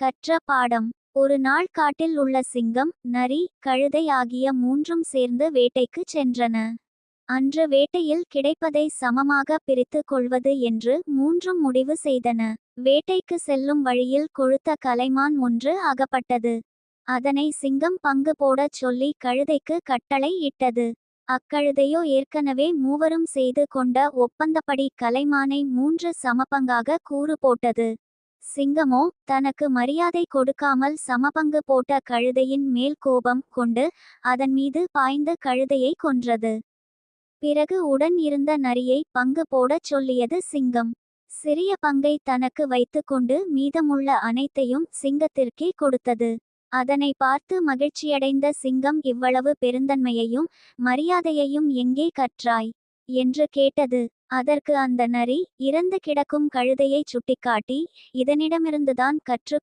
கற்ற பாடம். ஒரு நாள் காட்டில் உள்ள சிங்கம், நரி, கழுதை ஆகிய மூன்றும் சேர்ந்து வேட்டைக்குச் சென்றன. அன்று வேட்டையில் கிடைப்பதை சமமாக பிரித்து கொள்வது என்று மூன்றும் முடிவு செய்தன. வேட்டைக்கு செல்லும் வழியில் கொழுத்த கலைமான் ஒன்று அகப்பட்டது. அதனை சிங்கம் பங்கு போடச் சொல்லி கழுதைக்கு கட்டளை இட்டது. அக்கழுதையோ ஏற்கனவே மூவரும் செய்து கொண்ட ஒப்பந்தப்படி கலைமானை 3 சமபங்காக கூறு போட்டது. சிங்கமோ தனக்கு மரியாதை கொடுக்காமல் சமபங்கு போட்ட கழுதையின் மேல் கோபம் கொண்டு அதன் மீது பாய்ந்து கழுதையை கொன்றது. பிறகு உடன் இருந்த நரியை பங்கு போடச் சொல்லியது சிங்கம். சிறிய பங்கை தனக்கு வைத்துக்கொண்டு மீதமுள்ள அனைத்தையும் சிங்கத்திற்கே கொடுத்தது. அதனை பார்த்து மகிழ்ச்சியடைந்த சிங்கம், இவ்வளவு பெருந்தன்மையையும் மரியாதையையும் எங்கே கற்றாய் என்று கேட்டது. அதற்கு அந்த நரி இறந்து கிடக்கும் கழுதையை சுட்டிக்காட்டி, இதனிடமிருந்துதான் கற்றுக்கொண்டேன்